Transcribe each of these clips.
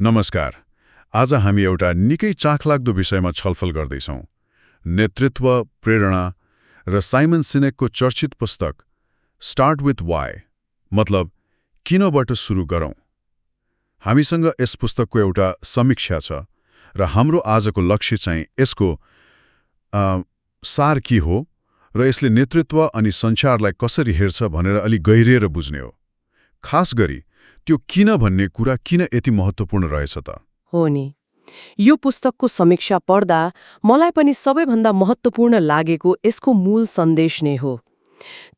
नमस्कार। आज हामी एउटा निकै चाखलाग्दो विषयमा छलफल गर्दैछौँ। नेतृत्व, प्रेरणा र साइमन सिनेकको चर्चित पुस्तक स्टार्ट विथ वाइ, मतलब किनबाट सुरु गरौँ। हामीसँग यस पुस्तकको एउटा समीक्षा छ र हाम्रो आजको लक्ष्य चाहिँ यसको सार के हो र यसले नेतृत्व अनि सञ्चारलाई कसरी हेर्छ भनेर अलि गहिरिएर बुझ्ने हो। खास गरी त्यो किन भन्ने कुरा किन यति महत्त्वपूर्ण रहेछ त? हो नि, यो पुस्तकको समीक्षा पढ्दा मलाई पनि सबैभन्दा महत्त्वपूर्ण लागेको यसको मूल सन्देश नै हो।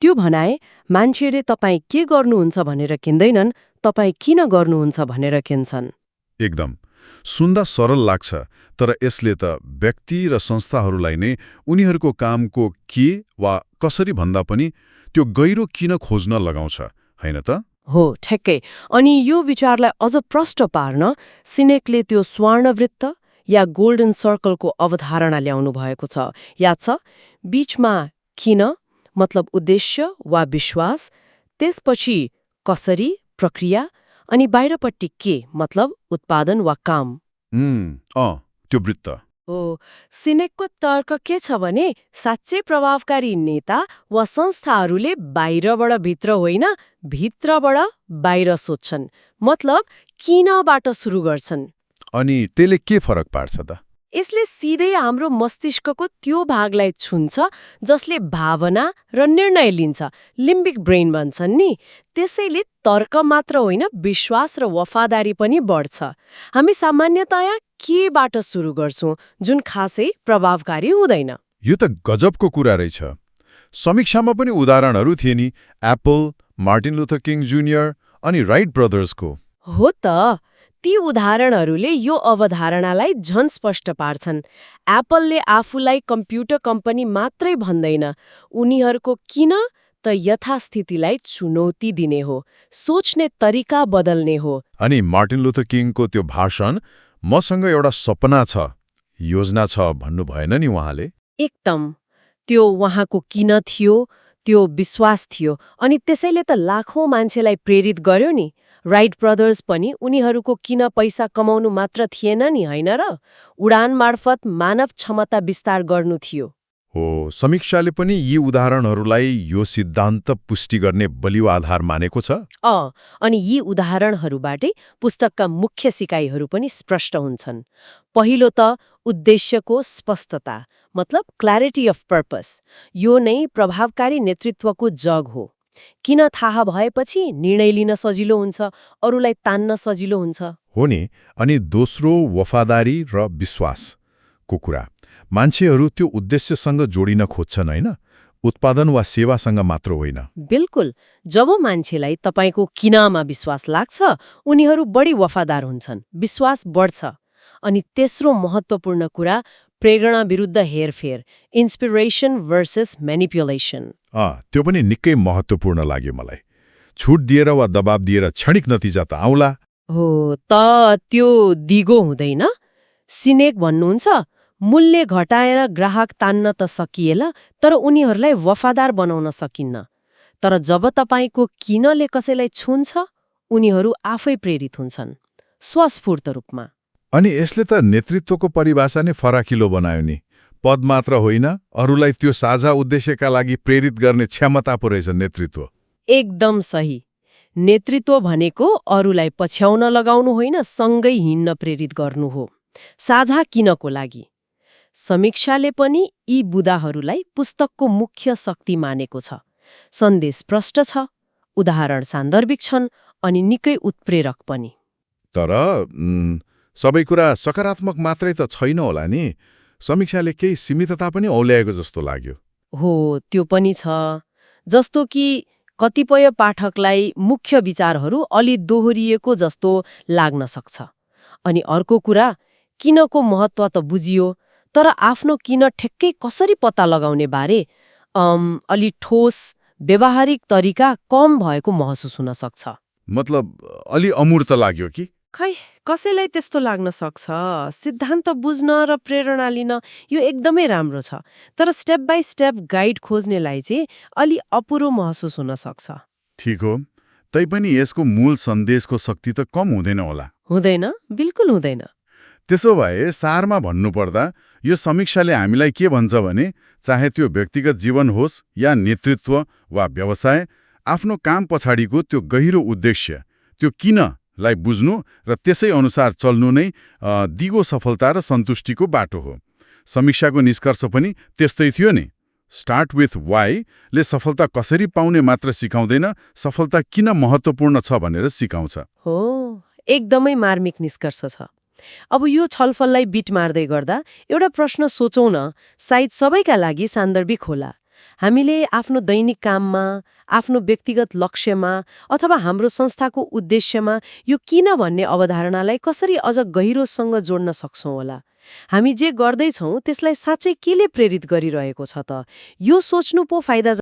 त्यो भनाए मान्छेले तपाईँ के गर्नुहुन्छ भनेर किन्दैनन्, तपाईँ किन गर्नुहुन्छ भनेर किन्छन्। एकदम सुन्दा सरल लाग्छ, तर यसले त व्यक्ति र संस्थाहरूलाई नै उनीहरूको कामको के वा कसरी भन्दा पनि त्यो गहिरो किन खोज्न लगाउँछ, होइन त? हो, ठ्याक्कै। अनि यो विचारलाई अझ प्रष्ट पार्न सिनेकले त्यो स्वर्णवृत्त या गोल्डन सर्कलको अवधारणा ल्याउनु भएको छ। याद छ? बीचमा किन मतलब उद्देश्य वा विश्वास, त्यसपछि कसरी प्रक्रिया, अनि बाहिरपट्टि के मतलब उत्पादन वा काम। त्यो वृत्त हो, सिनेकको तर्क के छ भने साँच्चै प्रभावकारी नेता वा संस्थाहरूले बाहिरबाट भित्र होइन, भित्रबाट बाहिर सोध्छन्, मतलब किनबाट सुरु गर्छन्। अनि त्यसले के फरक पार्छ त? यसले सिधै हाम्रो मस्तिष्कको त्यो भागलाई छुन्छ जसले भावना र निर्णय लिन्छ, लिम्बिक ब्रेन भन्छन् नि। त्यसैले तर्क मात्र होइन, विश्वास र वफादारी पनि बढ्छ। हामी सामान्यतया केबाट सुरु गर्छौं जुन खासै प्रभावकारी हुँदैन। यो त गजबको कुरा रहेछ। समीक्षामा पनि उदाहरणहरू थिए नि, Apple, Martin Luther king junior अनि राइट ब्रदर्सको। हो त, ती उदाहरणहरूले यो अवधारणालाई झन स्पष्ट पार्छन्। एप्पलले आफूलाई कम्प्युटर कम्पनी मात्रै भन्दैन, उनीहरूको किन त यथास्थितिलाई चुनौती दिने हो, सोच्ने तरिका बदल्ने हो। अनि मार्टिन लुथर किङको त्यो भाषण, मसँग एउटा सपना छ, योजना छ भन्नु भएन नि उहाँले? एकदम। त्यो उहाँको किन थियो, त्यो विश्वास थियो, अनि त्यसैले त लाखौं मान्छेलाई प्रेरित गर्यो नि। राइट ब्रदर्स पनि उनीहरूको किन पैसा कमाउनु मात्र थिएन नि, होइन र? उडान मार्फत मानव क्षमता विस्तार गर्नु थियो। हो, समीक्षाले पनि यी उदाहरणहरूलाई यो सिद्धान्त पुष्टि गर्ने बलियो आधार मानेको छ। अनि यी उदाहरणहरूबाटै पुस्तकका मुख्य सिकाइहरू पनि स्पष्ट हुन्छन्। पहिलो त उद्देश्यको स्पष्टता, मतलब क्ल्यारिटी अफ पर्पस। यो नै प्रभावकारी नेतृत्वको जग हो। किन थाहा भएपछि निर्णय लिन सजिलो हुन्छ, अरूलाई तान्न सजिलो हुन्छ। हो नि। अनि दोस्रो वफादारी र विश्वासको कुरा। मान्छेहरू त्यो उद्देश्यसँग जोडिन खोज्छन्, होइन, उत्पादन वा सेवासँग मात्र होइन। बिल्कुल। जब मान्छेलाई तपाईको किनमा विश्वास लाग्छ, उनीहरू बढी वफादार हुन्छन्, विश्वास बढ्छ। अनि तेस्रो महत्त्वपूर्ण कुरा, प्रेरणा विरुद्ध हेरफेर, इन्स्पिरेसन भर्सेस म्यानिपुलेसन। त्यो पनि निकै महत्त्वपूर्ण लाग्यो मलाई। छुट दिएर वा दबाब दिएर क्षणिक नतिजा त आउला। हो त, त्यो दिगो हुँदैन। सिनेक भन्नुहुन्छ, मूल्य घटाएर ग्राहक तान्न त सकिएला, तर उनीहरूलाई वफादार बनाउन सकिन्न। तर जब तपाईको किनले कसैलाई छुन्छ, उनीहरू आफै प्रेरित हुन्छन्, स्वस्फूर्त रूपमा। अनि यसले त नेतृत्वको परिभाषा नै फराकिलो बनायो नि। पद मात्र होइन, अरूलाई त्यो साझा उद्देश्यका लागि प्रेरित गर्ने क्षमता पो रहेछ नेतृत्व। एकदम सही। नेतृत्व भनेको अरूलाई पछ्याउन लगाउनु होइन, सँगै हिँड्न प्रेरित गर्नु हो, साझा किनको लागि। समीक्षाले पनि यी बुदाहरूलाई पुस्तकको मुख्य शक्ति मानेको छ। सन्देश प्रष्ट छ, उदाहरण सान्दर्भिक छन्, अनि निकै उत्प्रेरक पनि। तर सबै कुरा सकारात्मक मात्रै त छैन होला नि। समीक्षाले केही सीमितता पनि औल्याएको जस्तो लाग्यो। हो, त्यो पनि छ। जस्तो कि कतिपय पाठकलाई मुख्य विचारहरू अलि दोहोरिएको जस्तो लाग्न सक्छ। अनि अर्को कुरा, किनको महत्त्व त बुझियो, तर आफ्नो किन ठेक्कै कसरी पत्ता लगाउने बारे अलि ठोस व्यावहारिक तरिका कम भएको महसुस हुन सक्छ। मतलब अलि अमूर्त लाग्यो कि? खै, कसैलाई त्यस्तो लाग्न सक्छ। सिद्धान्त बुझ्न र प्रेरणा लिन यो एकदमै राम्रो छ, तर स्टेप बाई स्टेप गाइड खोज्नेलाई चाहिँ अलि अपुरो महसुस हुन सक्छ। ठिक हो। तैपनि यसको मूल सन्देशको शक्ति त कम हुँदैन होला। हुँदैन, बिल्कुल हुँदैन। त्यसो भए सारमा भन्नुपर्दा यो समीक्षाले हामीलाई के भन्छ भने चाहे त्यो व्यक्तिगत जीवन होस् या नेतृत्व वा व्यवसाय, आफ्नो काम पछाडिको त्यो गहिरो उद्देश्य, त्यो किनलाई बुझ्नु र त्यसै अनुसार चल्नु नै दिगो सफलता र सन्तुष्टिको बाटो हो। समीक्षाको निष्कर्ष पनि त्यस्तै थियो नि। स्टार्ट विथ वाइ ले सफलता कसरी पाउने मात्र सिकाउँदैन, सफलता किन महत्त्वपूर्ण छ भनेर सिकाउँछ। हो, एकदमै मार्मिक निष्कर्ष छ। अब यो छलफललाई बिट मार्दै गर्दा एउटा प्रश्न सोचौँ न, सायद सबैका लागि सान्दर्भिक होला। हामीले आफ्नो दैनिक काममा, आफ्नो व्यक्तिगत लक्ष्यमा अथवा हाम्रो संस्थाको उद्देश्यमा यो किन भन्ने अवधारणालाई कसरी अझ गहिरोसँग जोड्न सक्छौँ होला? हामी जे गर्दैछौँ त्यसलाई साँच्चै केले प्रेरित गरिरहेको छ त? यो सोच्नु पो फाइदा